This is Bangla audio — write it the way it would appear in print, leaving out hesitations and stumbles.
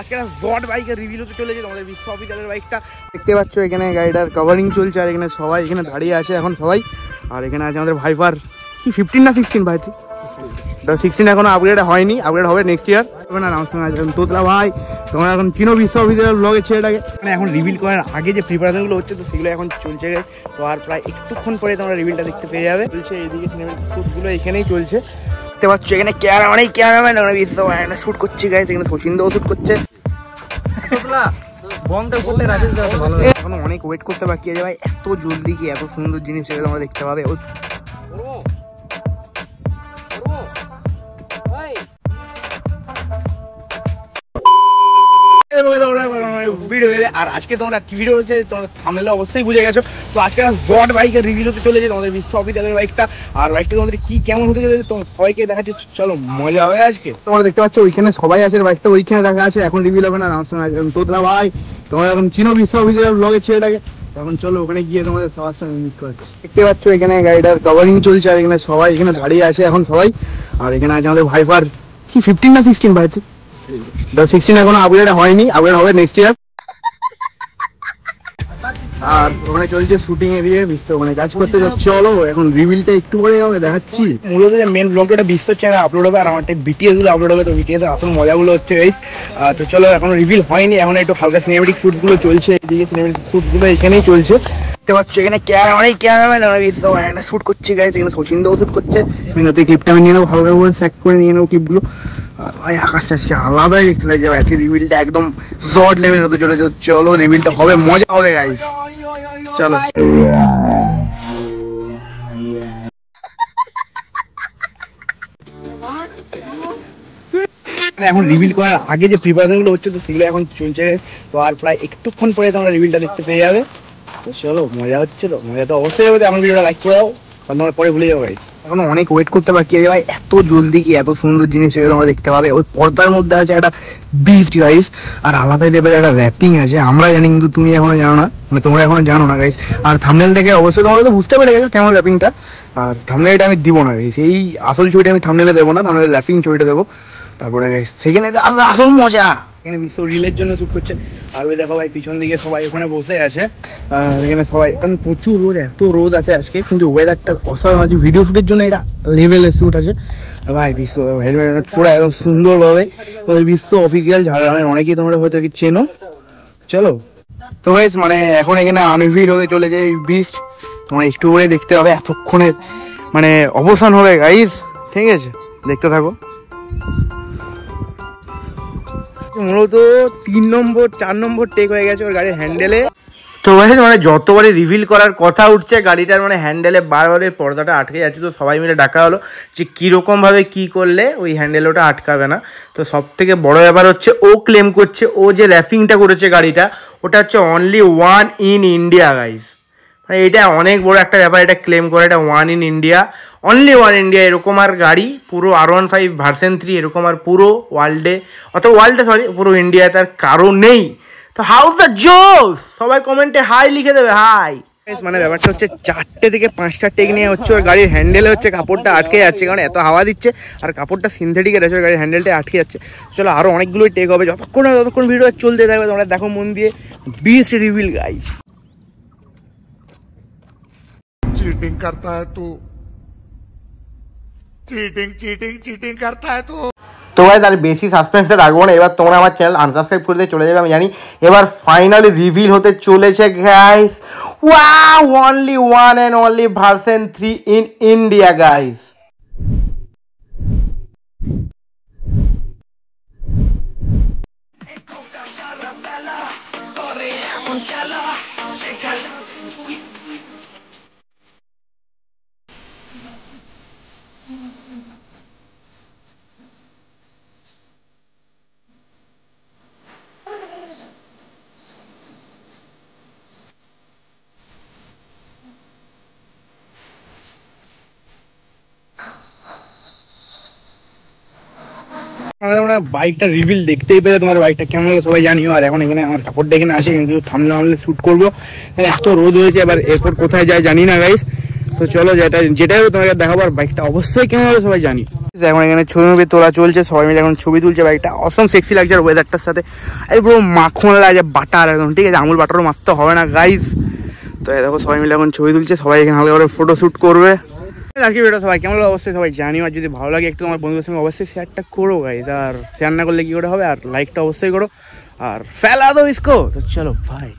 আজকে একটা জট বাইকের রিভিউ হতে চলেছে তোমাদের বিশ্ববিদ্যালয়ের বাইকটা দেখতে পাচ্ছ। এখানে গাড়িটার কভারিং চলছে আর এখানে সবাই এখানে দাঁড়িয়ে আছে এখন সবাই। আর এখানে আছে আমাদের ভাইপার কি 15 না 16 ভাই 16 এখনো আপগ্রেড হয়নি, আপগ্রেড হবে নেক্সট ইয়ার। না আমার সঙ্গে আছে তোতলা ভাই, তোমরা এখন চিনো বিশ্ববিদ্যালয়ের ব্লগের ছেলেটাকে। মানে এখন রিভিল করার আগে যে প্রিপারেশনগুলো হচ্ছে তো সেগুলো এখন চলছে গেছে। তো আর প্রায় একটুক্ষণ পরে তোমরা রিভিলটা দেখতে পেয়ে যাবে। চলছে এইদিকে সিনেমার শ্যুটগুলো এখানেই চলছে দেখতে পাচ্ছ। এখানে ক্যামেরাম্যান বিশ্ববিদ্যালয় শ্যুট করছে গাইছে, এখানে সচিনদাও শ্যুট করছে। এখনো অনেক ওয়েট করতে বাকি আছে ভাই, এত জলদি কি এত সুন্দর জিনিস আমরা দেখতে পাবে। আর আজকে তোমরা কি ভিডিও হচ্ছে তোমরা সামনে অবশ্যই বুঝে গেছো। তো আজকে জট বাইকের রিভিউ হতে চলেছে তোমাদের বিশ্ববিদ্যালয়ের বাইকটা। আর বাইকটা তোমাদের কি কেমন হতে চলেছে তোমার সবাইকে দেখাচ্ছি, চলো মজা হবে আজকে। তোমরা দেখতে পাচ্ছ ওইখানে সবাই আছে, বাইকটা ওইখানে রাখা আছে, এখন রিভিউ হবে না। আমার সঙ্গে তোতলা ভাই, তোমরা এখন চিনো বিশ্ববিদ্যালয়ের ব্লগের ছেলেটাকে। তখন চলো ওখানে গিয়ে তোমাদের সবার সঙ্গে মিট করছি। দেখতে পাচ্ছ এখানে গাড়িটার কভারিং চলছে আর এখানে সবাই এখানে দাঁড়িয়ে আছে এখন সবাই। আর এখানে আছে আমাদের ভাইপার কি 15 না 16 ভাই 16 এখনো আপগ্রেড হয়নি, আপগ্রেড হবে নেক্সট ইয়ার। আর ওখানে চলছে শুটিং এরিয়া বিশ্ব মানে কাজ করতে যাচ্ছে। চলো এখন রিভিলটা একটু পরে হবে দেখাচ্ছি। মূলত যে মেন ব্লগটা বিশ্ব চ্যানেলে আপলোড হবে আর আমারটা বিটিএস গুলো আপলোড হবে। তো বিটিএস আসল মজাগুলো হচ্ছে গাইস। তো চলো এখন রিভিল হয়নি, এখন একটু হালকা সিনেমেটিক শুট গুলো চলছে। এদিকে সিনেমেটিক শুট গুলো এখানেই চলছে দেখতে পাচ্ছ। এখানে ক্যামেরাম্যান বিশ্ব একটা শুট করছে গাইস, এখানে সচিনদাও শুট করছে। ক্লিপটা আমি নিয়ে নেবো, হালকা করে স্যাক করে নিয়ে নেবো ক্লিপগুলো। আর ভাই আকাশটা আজকে আলাদাই দেখতে লাগছে ভাই, আজকে রিভিলটা একদম জট লেভেল হতে চলেছে। চলো রিভিলটা হবে, মজা হবে গাইস, চলো। এখন রিভিল করার আগে যে প্রিপারেশন গুলো হচ্ছে তো সেগুলো এখন চলছে। তো আর প্রায় একটুক্ষণ পরে তোমরা রিভিলটা দেখতে পেয়ে যাবে। তো চলো মজা হচ্ছে, তো মজা তো অবশ্যই হবে। আমার ভিডিওটা লাইক করে দাও, কারণ তোমরা পরে ভুলে যাবো গাইস। এখন অনেক ওয়েট করতে বাকি আছে ভাই, এত জলদি কি এত সুন্দর জিনিস তোমরা দেখতে পাবে। ওই পর্দার মধ্যে আছে একটা বিস্ট গাইস, আর আলাদা লেভেলের একটা র্যাপিং আছে। আমরা জানি কিন্তু তুমি এখনো জানো না, মানে তোমরা এখনো জানো না গাইস। আর থাম্বনেল দেখে অবশ্যই তোমরা তো বুঝতে পেরে গেছো কেমন র্যাপিংটা। আর থাম্বনেলটা আমি দিব না গাইস, এই আসল ছবিটা আমি থাম্বনেলে দেবো না, থাম্বনেলে র্যাপিং ছবিটা দেবো। তারপরে গাইস সেখানে আসল মজা, এখানে বিশ্ব রিলের জন্য শুট করছে। আর ওই দেখো ভাই পিছন দিকে সবাই ওখানে বসে আছে। এখানে সবাই কারণ প্রচুর রোদ, এত রোদ আছে আজকে, কিন্তু ওয়েদারটা অসাধারণ আছে। ভিডিও শুটের জন্য এটা লেভেলের শুট আছে ভাই। বিশ্ব হেলমেট পুরো একদম সুন্দরভাবে বিশ্ব অফিসিয়াল ঝাড়গ্রামের অনেকেই তোমরা হয়তো কি চেনো। চলো তো গাইস মানে এখন এখানে আনভিল হতে চলেছে এই বিস্ট, তোমরা একটু করে দেখতে হবে, এতক্ষণে মানে অবসান হবে গাইস, ঠিক আছে দেখতে থাকো। মূলত 3 নম্বর 4 নম্বর টেক হয়ে গেছে ওর গাড়ির হ্যান্ডেলে। তো মানে যতবারই রিভিল করার কথা উঠছে গাড়িটার মানে হ্যান্ডেলে বারবারে পর্দাটা আটকে যাচ্ছে। তো সবাই মিলে ডাকা হলো যে কীরকমভাবে কী করলে ওই হ্যান্ডেল ওটা আটকাবে না। তো সব থেকে বড়ো ব্যাপার হচ্ছে ও ক্লেম করছে ও যে র্যাপিংটা করেছে গাড়িটা ওটা হচ্ছে অনলি 1 ইন ইন্ডিয়া গাইস। মানে এটা অনেক বড় একটা ব্যাপার, এটা ক্লেম করে এটা 1 ইন ইন্ডিয়া, অনলি 1 ইন্ডিয়া। এরকম আর গাড়ি পুরো R15 ভার্সন 3 এরকম আর পুরো ওয়ার্ল্ডে পুরো ইন্ডিয়ায় তার কারো নেই। তো হাউস দ্য জোস, সবাই কমেন্টে হাই লিখে দেবে হাই। মানে ব্যাপারটা হচ্ছে 4টে থেকে 5টা টেক নিয়ে হচ্ছে ওর গাড়ির হ্যান্ডেলে হচ্ছে কাপড়টা আটকে যাচ্ছে, কারণ এত হাওয়া দিচ্ছে আর কাপড়টা সিনথেটিকের আছে, ওর গাড়ির হ্যান্ডেলটা আটকে যাচ্ছে। চলো আরও অনেকগুলোই টেক হবে, যতক্ষণ ভিডিও চলতে থাকবে তোমরা দেখো মন দিয়ে। Beast reveal guys. चीटिंग करता है तू, चीटिंग करता है तू। তো ভাই তার বেশি সাসপেন্সে রাখবো না, এবার তোমরা আমার চ্যানেল আনসাবস্ক্রাইব করে দিয়ে চলে যাবে আমি জানি। এবার ফাইনালি রিভিল হতে চলেছে guys, wow only 1 and only version 3 in India guys. আমরা বাইকটা রিভিল দেখতেই পেলে, তোমার বাইকটা কেমন লাগে সবাই জানিও। আর এখন এখানে আমার কাপড়টা এখানে আসে, কিন্তু থামলে শুট করবো, এত রোদ হয়েছে। এবার এরপর কোথায় যায় জানি না গাইস। তো চলো যেটাই তোমাকে দেখাবো, আর বাইকটা অবশ্যই কেমন হবে সবাই জানি। এখন এখানে ছবি তোলা চলছে, সবাই মিলে এখন ছবি তুলছে। বাইকটা অসম সেক্সি লাগছে আর ওয়েদারটার সাথে। এই পুরো মাখন লাগে বাটার একদম, ঠিক আছে, আমুল বাটারও মারতে হবে না গাইজ। তো দেখো সবাই মিলে এখন ছবি তুলছে, সবাই এখানে হালকা করে ফটো শ্যুট করবে। দেখি ভিডিও সবাই কেমন লাগে অবশ্যই সবাই জানিও, আর যদি ভালো লাগে একটু আমার বন্ধুদের সঙ্গে অবশ্যই শেয়ারটা করো গাইজ। আর শেয়ার না করলে কি করে হবে, আর লাইকটা অবশ্যই করো, আর ফেলা দো ইসকো। তো চলো ভাই।